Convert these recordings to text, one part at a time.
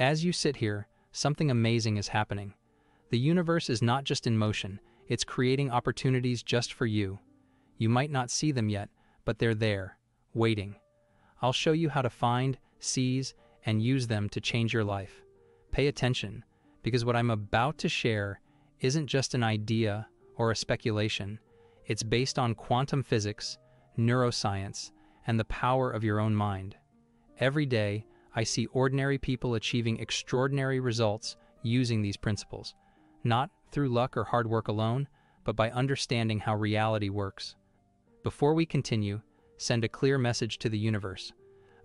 As you sit here, something amazing is happening. The universe is not just in motion, it's creating opportunities just for you. You might not see them yet, but they're there, waiting. I'll show you how to find, seize, and use them to change your life. Pay attention, because what I'm about to share isn't just an idea or a speculation. It's based on quantum physics, neuroscience, and the power of your own mind. Every day, I see ordinary people achieving extraordinary results using these principles, not through luck or hard work alone, but by understanding how reality works. Before we continue, send a clear message to the universe.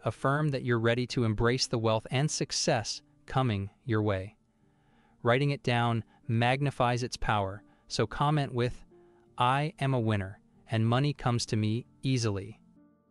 Affirm that you're ready to embrace the wealth and success coming your way. Writing it down magnifies its power, so comment with, "I am a winner, and money comes to me easily."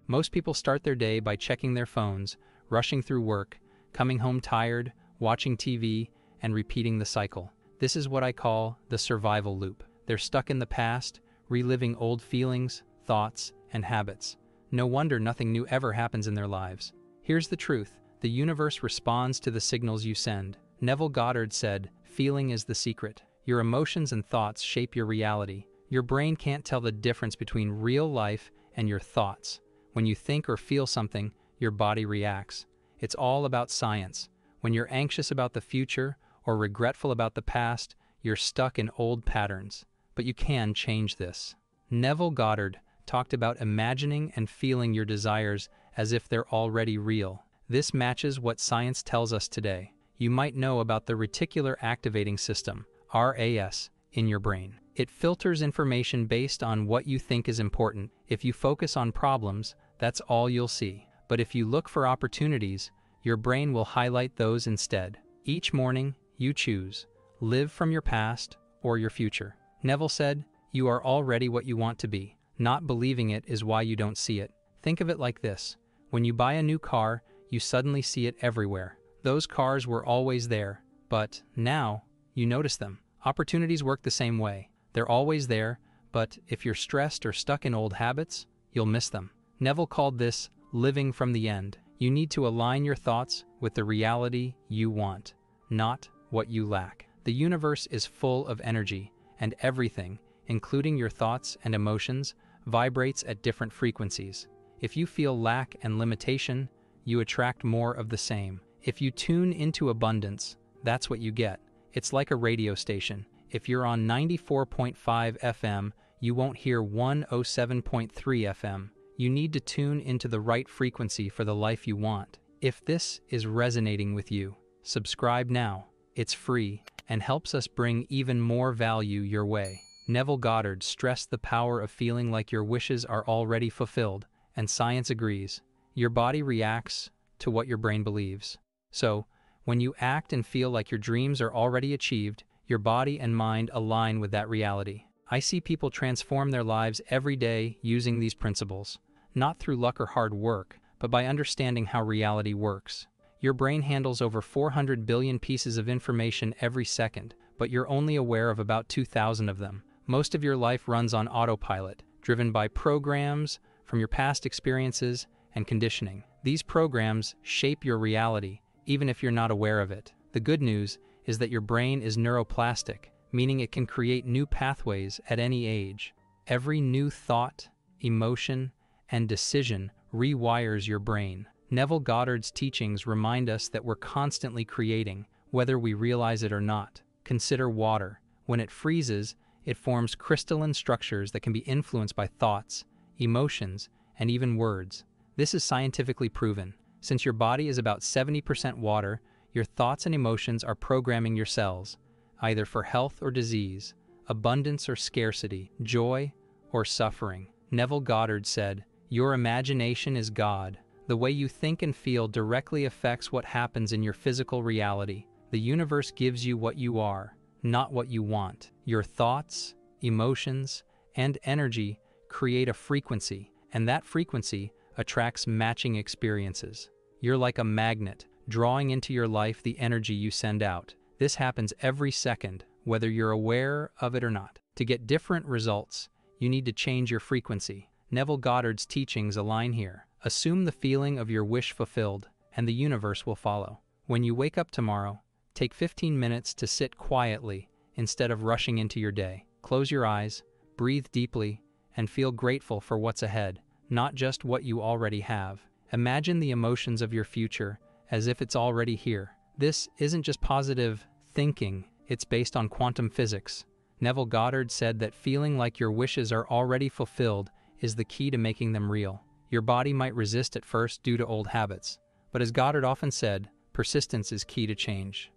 Most people start their day by checking their phones, rushing through work, coming home tired, watching TV, and repeating the cycle. This is what I call the survival loop. They're stuck in the past, reliving old feelings, thoughts, and habits. No wonder nothing new ever happens in their lives. Here's the truth. The universe responds to the signals you send. Neville Goddard said, "Feeling is the secret." Your emotions and thoughts shape your reality. Your brain can't tell the difference between real life and your thoughts. When you think or feel something, your body reacts. It's all about science. When you're anxious about the future or regretful about the past, you're stuck in old patterns. But you can change this. Neville Goddard talked about imagining and feeling your desires as if they're already real. This matches what science tells us today. You might know about the reticular activating system, RAS, in your brain. It filters information based on what you think is important. If you focus on problems, that's all you'll see. But if you look for opportunities, your brain will highlight those instead. Each morning, you choose, live from your past or your future. Neville said, "You are already what you want to be. Not believing it is why you don't see it." Think of it like this. When you buy a new car, you suddenly see it everywhere. Those cars were always there, but now you notice them. Opportunities work the same way. They're always there, but if you're stressed or stuck in old habits, you'll miss them. Neville called this living from the end. You need to align your thoughts with the reality you want, not what you lack. The universe is full of energy, and everything, including your thoughts and emotions, vibrates at different frequencies. If you feel lack and limitation, you attract more of the same. If you tune into abundance, that's what you get. It's like a radio station. If you're on 94.5 FM, you won't hear 107.3 FM. You need to tune into the right frequency for the life you want. If this is resonating with you, subscribe now. It's free and helps us bring even more value your way. Neville Goddard stressed the power of feeling like your wishes are already fulfilled, and science agrees. Your body reacts to what your brain believes. So, when you act and feel like your dreams are already achieved, your body and mind align with that reality. I see people transform their lives every day using these principles, not through luck or hard work, but by understanding how reality works. Your brain handles over 400 billion pieces of information every second, but you're only aware of about 2,000 of them. Most of your life runs on autopilot, driven by programs from your past experiences and conditioning. These programs shape your reality, even if you're not aware of it. The good news is that your brain is neuroplastic, meaning it can create new pathways at any age. Every new thought, emotion, and decision rewires your brain. Neville Goddard's teachings remind us that we're constantly creating, whether we realize it or not. Consider water. When it freezes, it forms crystalline structures that can be influenced by thoughts, emotions, and even words. This is scientifically proven. Since your body is about 70% water, your thoughts and emotions are programming your cells, either for health or disease, abundance or scarcity, joy or suffering. Neville Goddard said, "Your imagination is God. The way you think and feel directly affects what happens in your physical reality. The universe gives you what you are, not what you want. Your thoughts, emotions, and energy create a frequency, and that frequency attracts matching experiences. You're like a magnet, drawing into your life the energy you send out. This happens every second, whether you're aware of it or not. To get different results, you need to change your frequency. Neville Goddard's teachings align here. Assume the feeling of your wish fulfilled, and the universe will follow. When you wake up tomorrow, take 15 minutes to sit quietly instead of rushing into your day. Close your eyes, breathe deeply, and feel grateful for what's ahead, not just what you already have. Imagine the emotions of your future as if it's already here. This isn't just positive thinking, it's based on quantum physics. Neville Goddard said that feeling like your wishes are already fulfilled is the key to making them real. Your body might resist at first due to old habits, but as Goddard often said, persistence is key to change.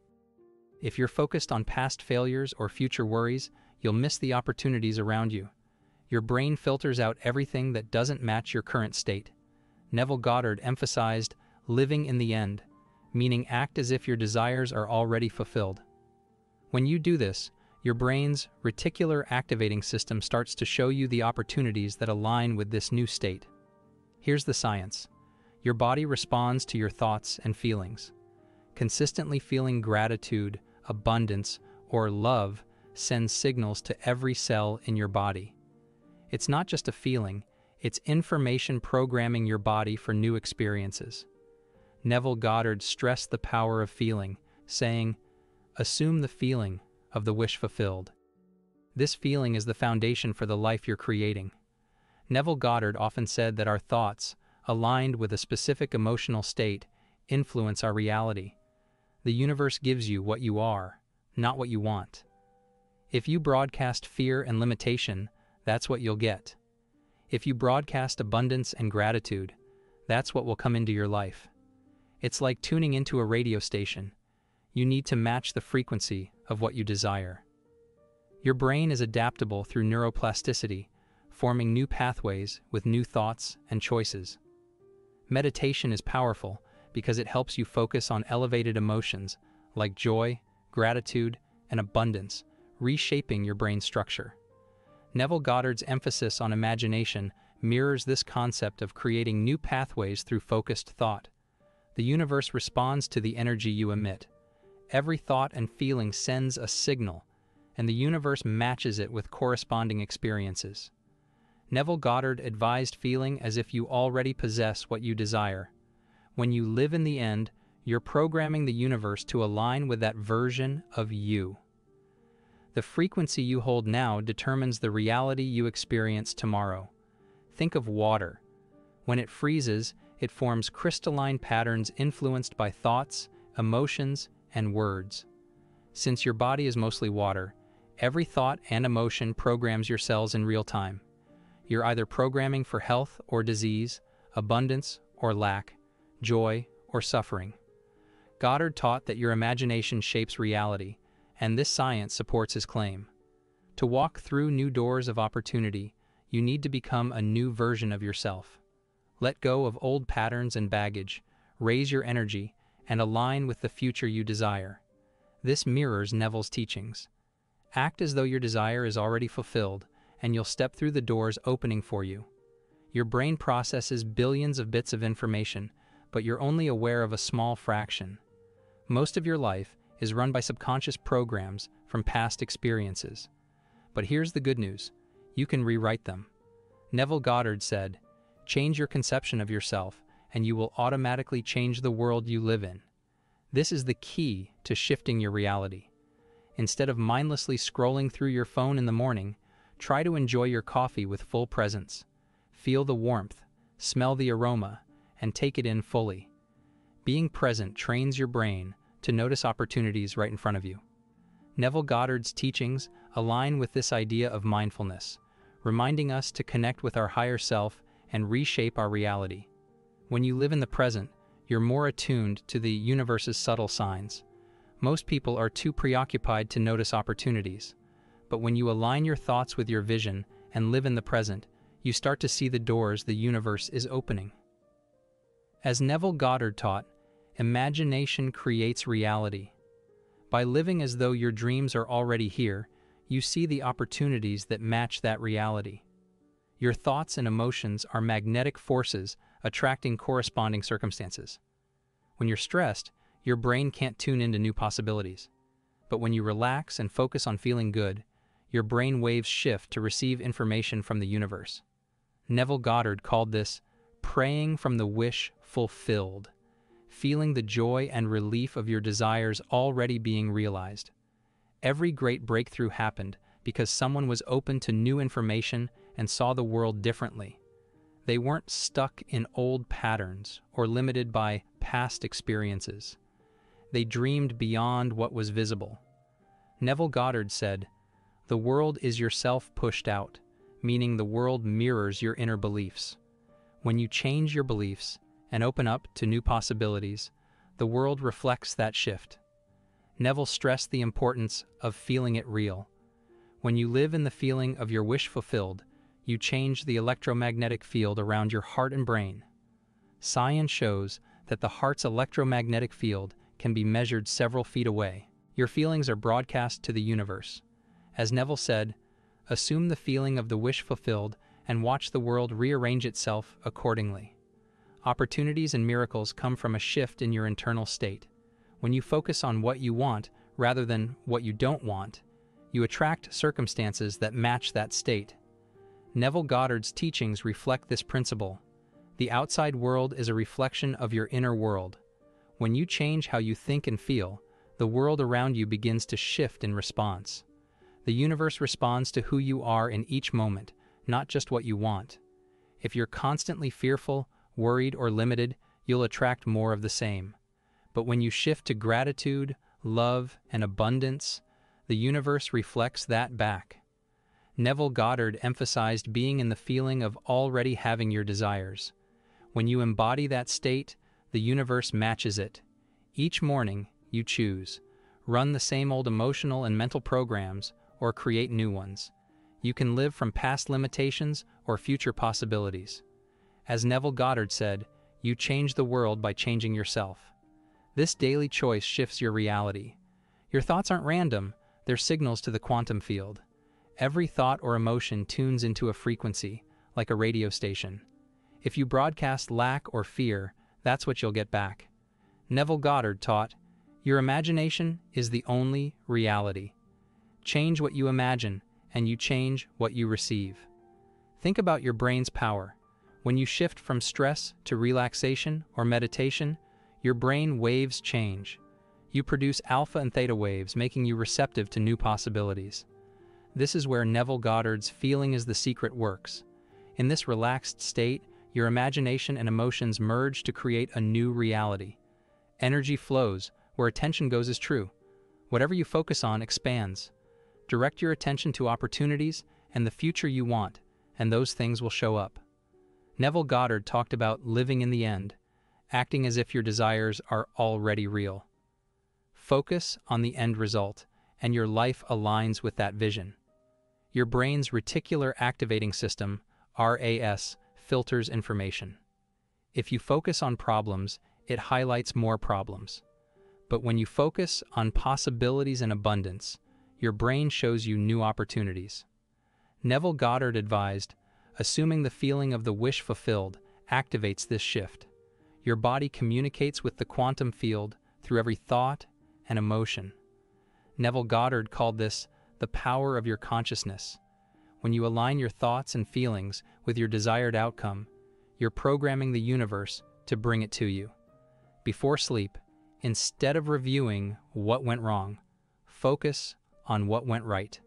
If you're focused on past failures or future worries, you'll miss the opportunities around you. Your brain filters out everything that doesn't match your current state. Neville Goddard emphasized living in the end, meaning act as if your desires are already fulfilled. When you do this, your brain's reticular activating system starts to show you the opportunities that align with this new state. Here's the science. Your body responds to your thoughts and feelings. Consistently feeling gratitude, abundance, or love sends signals to every cell in your body. It's not just a feeling, it's information programming your body for new experiences. Neville Goddard stressed the power of feeling, saying, "Assume the feeling of the wish fulfilled." This feeling is the foundation for the life you're creating. Neville Goddard often said that our thoughts, aligned with a specific emotional state, influence our reality. The universe gives you what you are, not what you want. If you broadcast fear and limitation, that's what you'll get. If you broadcast abundance and gratitude, that's what will come into your life. It's like tuning into a radio station. You need to match the frequency of what you desire. Your brain is adaptable through neuroplasticity, forming new pathways with new thoughts and choices. Meditation is powerful because it helps you focus on elevated emotions like joy, gratitude, and abundance, reshaping your brain structure. Neville Goddard's emphasis on imagination mirrors this concept of creating new pathways through focused thought. The universe responds to the energy you emit. Every thought and feeling sends a signal, and the universe matches it with corresponding experiences. Neville Goddard advised feeling as if you already possess what you desire. When you live in the end, you're programming the universe to align with that version of you. The frequency you hold now determines the reality you experience tomorrow. Think of water. When it freezes, it forms crystalline patterns influenced by thoughts, emotions, and words. Since your body is mostly water, every thought and emotion programs your cells in real time. You're either programming for health or disease, abundance or lack, joy or suffering. Goddard taught that your imagination shapes reality, and this science supports his claim. To walk through new doors of opportunity, you need to become a new version of yourself. Let go of old patterns and baggage, raise your energy, and align with the future you desire. This mirrors Neville's teachings. Act as though your desire is already fulfilled, and you'll step through the doors opening for you. Your brain processes billions of bits of information, but you're only aware of a small fraction. Most of your life is run by subconscious programs from past experiences. But here's the good news. You can rewrite them. Neville Goddard said, "Change your conception of yourself, and you will automatically change the world you live in." This is the key to shifting your reality. Instead of mindlessly scrolling through your phone in the morning, try to enjoy your coffee with full presence. Feel the warmth, smell the aroma, and take it in fully. Being present trains your brain to notice opportunities right in front of you. Neville Goddard's teachings align with this idea of mindfulness, reminding us to connect with our higher self and reshape our reality. When you live in the present, you're more attuned to the universe's subtle signs. Most people are too preoccupied to notice opportunities. But when you align your thoughts with your vision and live in the present, you start to see the doors the universe is opening. As Neville Goddard taught, imagination creates reality. By living as though your dreams are already here, you see the opportunities that match that reality. Your thoughts and emotions are magnetic forces attracting corresponding circumstances. When you're stressed, your brain can't tune into new possibilities. But when you relax and focus on feeling good, your brain waves shift to receive information from the universe. Neville Goddard called this praying from the wish fulfilled. feeling the joy and relief of your desires already being realized. Every great breakthrough happened because someone was open to new information and saw the world differently. They weren't stuck in old patterns or limited by past experiences. They dreamed beyond what was visible. Neville Goddard said, "The world is yourself pushed out," meaning the world mirrors your inner beliefs. When you change your beliefs and open up to new possibilities, the world reflects that shift. Neville stressed the importance of feeling it real. When you live in the feeling of your wish fulfilled, you change the electromagnetic field around your heart and brain. Science shows that the heart's electromagnetic field can be measured several feet away. Your feelings are broadcast to the universe. As Neville said, assume the feeling of the wish fulfilled and watch the world rearrange itself accordingly. Opportunities and miracles come from a shift in your internal state. When you focus on what you want rather than what you don't want, you attract circumstances that match that state. Neville Goddard's teachings reflect this principle. The outside world is a reflection of your inner world. When you change how you think and feel, the world around you begins to shift in response. The universe responds to who you are in each moment, not just what you want. If you're constantly fearful, worried, or limited, you'll attract more of the same. But when you shift to gratitude, love, and abundance, the universe reflects that back. Neville Goddard emphasized being in the feeling of already having your desires. When you embody that state, the universe matches it. Each morning, you choose. Run the same old emotional and mental programs, or create new ones. You can live from past limitations or future possibilities. As Neville Goddard said, you change the world by changing yourself. This daily choice shifts your reality. Your thoughts aren't random, they're signals to the quantum field. Every thought or emotion tunes into a frequency, like a radio station. If you broadcast lack or fear, that's what you'll get back. Neville Goddard taught, "Your imagination is the only reality." Change what you imagine, and you change what you receive. Think about your brain's power. When you shift from stress to relaxation or meditation, your brain waves change. You produce alpha and theta waves, making you receptive to new possibilities. This is where Neville Goddard's "feeling is the secret" works. In this relaxed state, your imagination and emotions merge to create a new reality. Energy flows, where attention goes is true. Whatever you focus on expands. Direct your attention to opportunities and the future you want, and those things will show up. Neville Goddard talked about living in the end, acting as if your desires are already real. Focus on the end result, and your life aligns with that vision. Your brain's reticular activating system, RAS, filters information. If you focus on problems, it highlights more problems. But when you focus on possibilities and abundance, your brain shows you new opportunities. Neville Goddard advised, assuming the feeling of the wish fulfilled activates this shift. Your body communicates with the quantum field through every thought and emotion. Neville Goddard called this the power of your consciousness. When you align your thoughts and feelings with your desired outcome, you're programming the universe to bring it to you. Before sleep, instead of reviewing what went wrong, focus on what went right.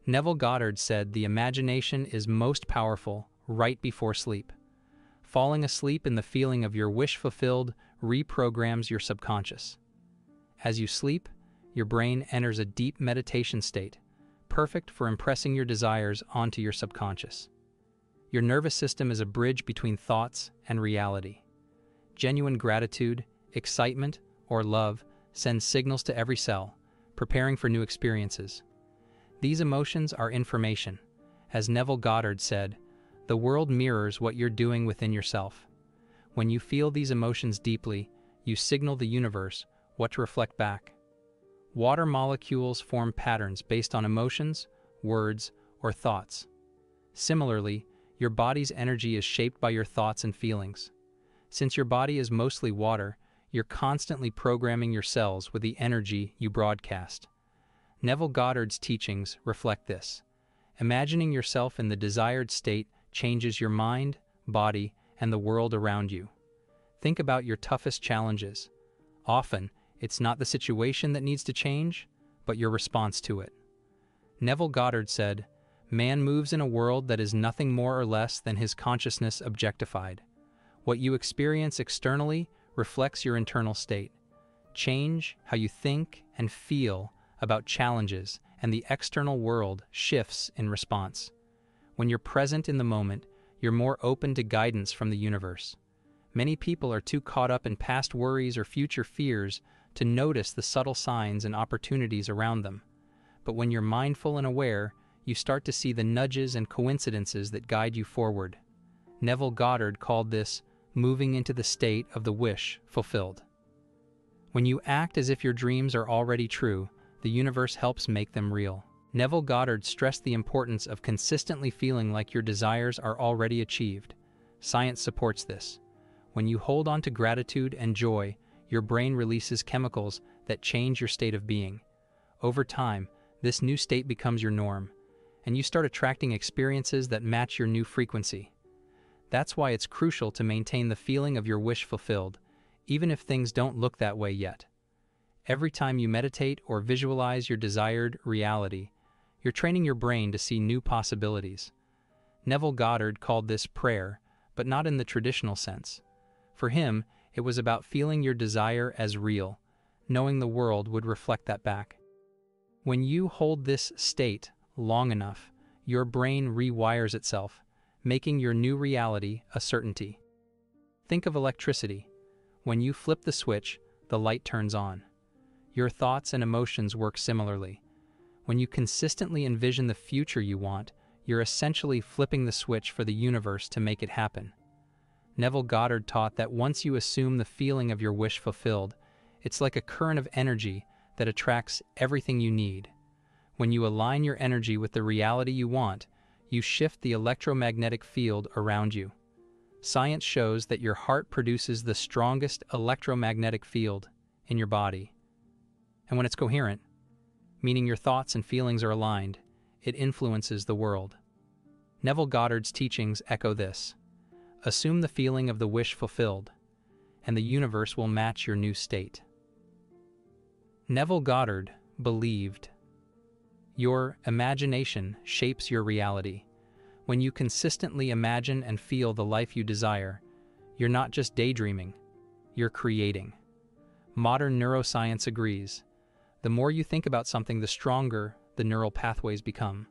Neville Goddard said the imagination is most powerful right before sleep. Falling asleep in the feeling of your wish fulfilled reprograms your subconscious. As you sleep, your brain enters a deep meditation state, perfect for impressing your desires onto your subconscious. Your nervous system is a bridge between thoughts and reality. Genuine gratitude, excitement, or love sends signals to every cell, preparing for new experiences. These emotions are information. As Neville Goddard said, the world mirrors what you're doing within yourself. When you feel these emotions deeply, you signal the universe what to reflect back. Water molecules form patterns based on emotions, words, or thoughts. Similarly, your body's energy is shaped by your thoughts and feelings. Since your body is mostly water, you're constantly programming your cells with the energy you broadcast. Neville Goddard's teachings reflect this. Imagining yourself in the desired state changes your mind, body, and the world around you. Think about your toughest challenges. Often, it's not the situation that needs to change, but your response to it. Neville Goddard said, "Man moves in a world that is nothing more or less than his consciousness objectified. What you experience externally reflects your internal state. Change how you think and feel about challenges, and the external world shifts in response. When you're present in the moment, you're more open to guidance from the universe. Many people are too caught up in past worries or future fears to notice the subtle signs and opportunities around them. But when you're mindful and aware, you start to see the nudges and coincidences that guide you forward." Neville Goddard called this moving into the state of the wish fulfilled. When you act as if your dreams are already true, the universe helps make them real. Neville Goddard stressed the importance of consistently feeling like your desires are already achieved. Science supports this. When you hold on to gratitude and joy, your brain releases chemicals that change your state of being. Over time, this new state becomes your norm, and you start attracting experiences that match your new frequency. That's why it's crucial to maintain the feeling of your wish fulfilled, even if things don't look that way yet. Every time you meditate or visualize your desired reality, you're training your brain to see new possibilities. Neville Goddard called this prayer, but not in the traditional sense. For him, it was about feeling your desire as real, knowing the world would reflect that back. When you hold this state long enough, your brain rewires itself, making your new reality a certainty. Think of electricity. When you flip the switch, the light turns on. Your thoughts and emotions work similarly. When you consistently envision the future you want, you're essentially flipping the switch for the universe to make it happen. Neville Goddard taught that once you assume the feeling of your wish fulfilled, it's like a current of energy that attracts everything you need. When you align your energy with the reality you want, you shift the electromagnetic field around you. Science shows that your heart produces the strongest electromagnetic field in your body. And when it's coherent, meaning your thoughts and feelings are aligned, it influences the world. Neville Goddard's teachings echo this. Assume the feeling of the wish fulfilled, and the universe will match your new state. Neville Goddard believed, "Your imagination shapes your reality. When you consistently imagine and feel the life you desire, you're not just daydreaming, you're creating." Modern neuroscience agrees. The more you think about something, the stronger the neural pathways become.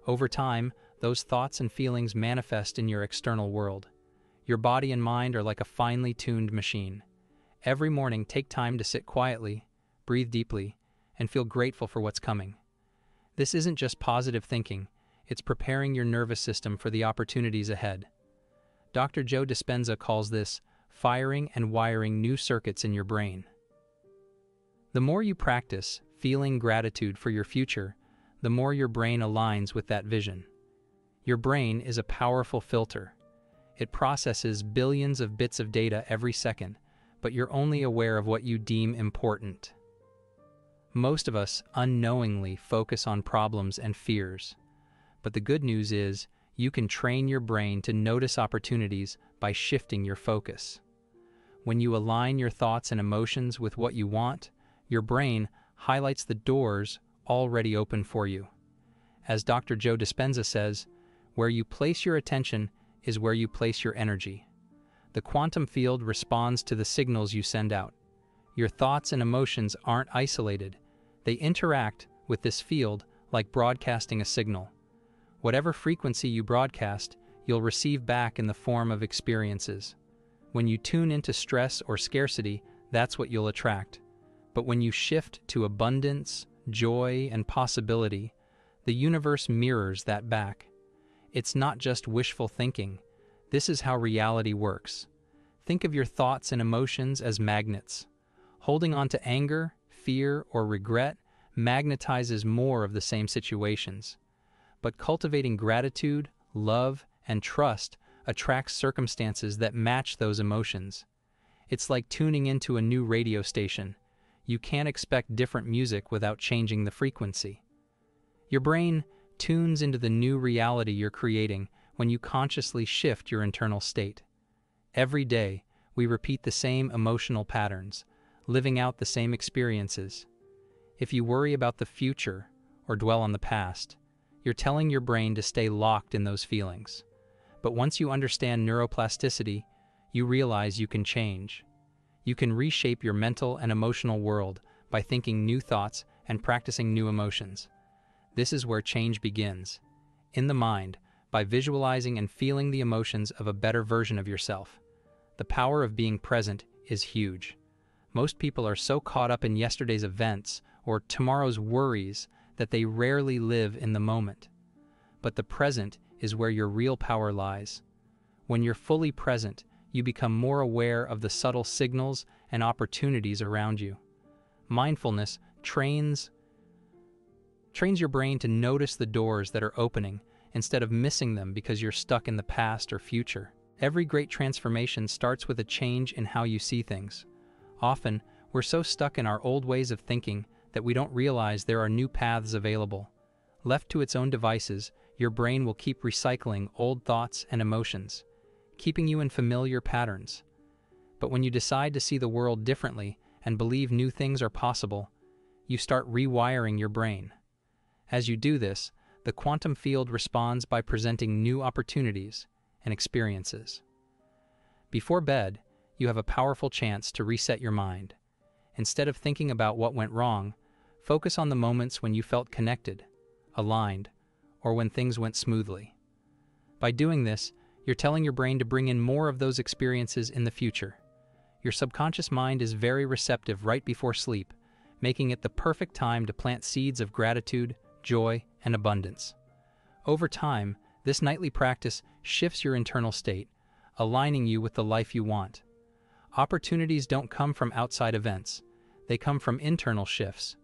Over time, those thoughts and feelings manifest in your external world. Your body and mind are like a finely tuned machine. Every morning, take time to sit quietly, breathe deeply, and feel grateful for what's coming. This isn't just positive thinking, it's preparing your nervous system for the opportunities ahead. Dr. Joe Dispenza calls this firing and wiring new circuits in your brain. The more you practice feeling gratitude for your future, the more your brain aligns with that vision. Your brain is a powerful filter. It processes billions of bits of data every second, but you're only aware of what you deem important. Most of us unknowingly focus on problems and fears. But the good news is, you can train your brain to notice opportunities by shifting your focus. When you align your thoughts and emotions with what you want, your brain highlights the doors already open for you. As Dr. Joe Dispenza says, where you place your attention is where you place your energy. The quantum field responds to the signals you send out. Your thoughts and emotions aren't isolated. They interact with this field like broadcasting a signal. Whatever frequency you broadcast, you'll receive back in the form of experiences. When you tune into stress or scarcity, that's what you'll attract. But when you shift to abundance, joy, and possibility, the universe mirrors that back. It's not just wishful thinking. This is how reality works. Think of your thoughts and emotions as magnets. Holding on to anger, fear, or regret magnetizes more of the same situations. But cultivating gratitude, love, and trust attracts circumstances that match those emotions. It's like tuning into a new radio station. You can't expect different music without changing the frequency. Your brain tunes into the new reality you're creating when you consciously shift your internal state. Every day, we repeat the same emotional patterns, living out the same experiences. If you worry about the future or dwell on the past, you're telling your brain to stay locked in those feelings. But once you understand neuroplasticity, you realize you can change. You can reshape your mental and emotional world by thinking new thoughts and practicing new emotions. This is where change begins. In the mind, by visualizing and feeling the emotions of a better version of yourself. The power of being present is huge. Most people are so caught up in yesterday's events or tomorrow's worries that they rarely live in the moment. But the present is where your real power lies. When you're fully present, you become more aware of the subtle signals and opportunities around you. Mindfulness trains your brain to notice the doors that are opening instead of missing them because you're stuck in the past or future. Every great transformation starts with a change in how you see things. Often, we're so stuck in our old ways of thinking that we don't realize there are new paths available. Left to its own devices, your brain will keep recycling old thoughts and emotions, keeping you in familiar patterns. But when you decide to see the world differently and believe new things are possible, you start rewiring your brain. As you do this, the quantum field responds by presenting new opportunities and experiences. Before bed, you have a powerful chance to reset your mind. Instead of thinking about what went wrong, focus on the moments when you felt connected, aligned, or when things went smoothly. By doing this, you're telling your brain to bring in more of those experiences in the future. Your subconscious mind is very receptive right before sleep, making it the perfect time to plant seeds of gratitude, joy, and abundance. Over time, this nightly practice shifts your internal state, aligning you with the life you want. Opportunities don't come from outside events. They come from internal shifts.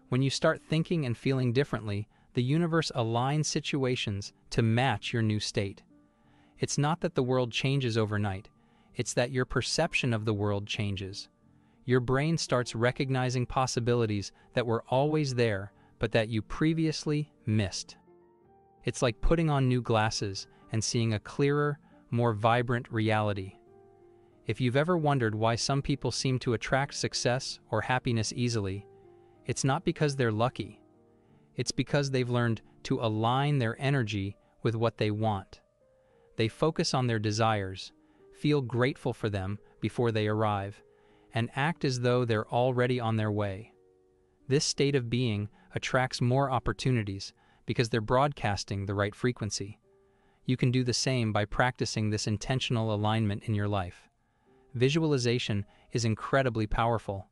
When you start thinking and feeling differently, the universe aligns situations to match your new state. It's not that the world changes overnight. It's that your perception of the world changes. Your brain starts recognizing possibilities that were always there, but that you previously missed. It's like putting on new glasses and seeing a clearer, more vibrant reality. If you've ever wondered why some people seem to attract success or happiness easily, it's not because they're lucky. It's because they've learned to align their energy with what they want. They focus on their desires, feel grateful for them before they arrive, and act as though they're already on their way. This state of being attracts more opportunities because they're broadcasting the right frequency. You can do the same by practicing this intentional alignment in your life. Visualization is incredibly powerful.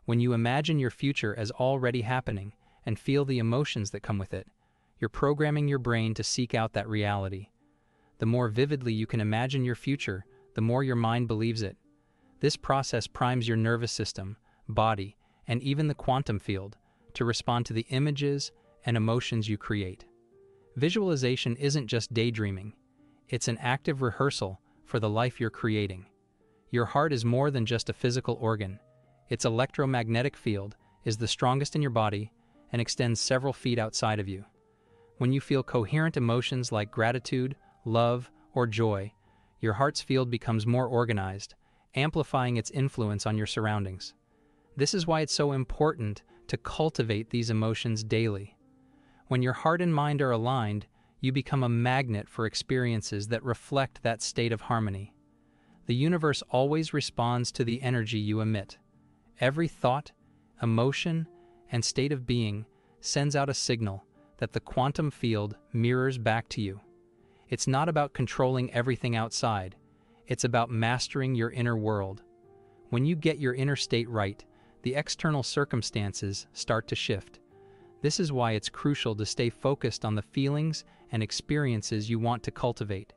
When you imagine your future as already happening and feel the emotions that come with it, you're programming your brain to seek out that reality. The more vividly you can imagine your future, the more your mind believes it. This process primes your nervous system, body, and even the quantum field to respond to the images and emotions you create. Visualization isn't just daydreaming. It's an active rehearsal for the life you're creating. Your heart is more than just a physical organ. Its electromagnetic field is the strongest in your body and extends several feet outside of you. When you feel coherent emotions like gratitude, love, or joy, your heart's field becomes more organized, amplifying its influence on your surroundings. This is why it's so important to cultivate these emotions daily. When your heart and mind are aligned, you become a magnet for experiences that reflect that state of harmony. The universe always responds to the energy you emit. Every thought, emotion, and state of being sends out a signal that the quantum field mirrors back to you. It's not about controlling everything outside. It's about mastering your inner world. When you get your inner state right, the external circumstances start to shift. This is why it's crucial to stay focused on the feelings and experiences you want to cultivate,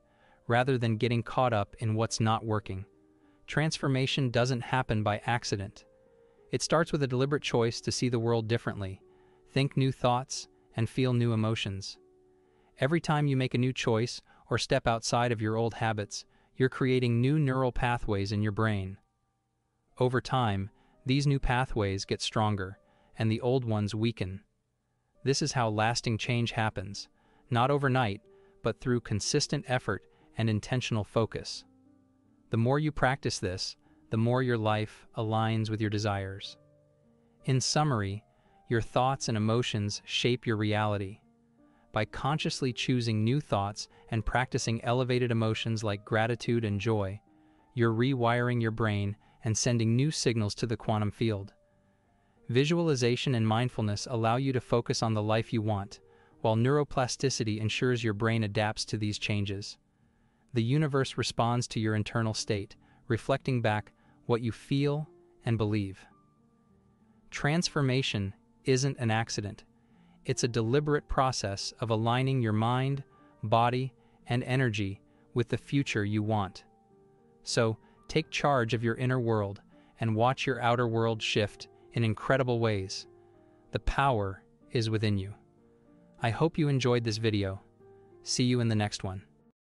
rather than getting caught up in what's not working. Transformation doesn't happen by accident. It starts with a deliberate choice to see the world differently, think new thoughts, and feel new emotions. Every time you make a new choice or step outside of your old habits, you're creating new neural pathways in your brain. Over time, these new pathways get stronger, and the old ones weaken. This is how lasting change happens, not overnight, but through consistent effort and intentional focus. The more you practice this, the more your life aligns with your desires. In summary, your thoughts and emotions shape your reality. By consciously choosing new thoughts and practicing elevated emotions like gratitude and joy, you're rewiring your brain and sending new signals to the quantum field. Visualization and mindfulness allow you to focus on the life you want, while neuroplasticity ensures your brain adapts to these changes. The universe responds to your internal state, reflecting back what you feel and believe. Transformation isn't an accident. It's a deliberate process of aligning your mind, body, and energy with the future you want. So, take charge of your inner world and watch your outer world shift in incredible ways. The power is within you. I hope you enjoyed this video. See you in the next one.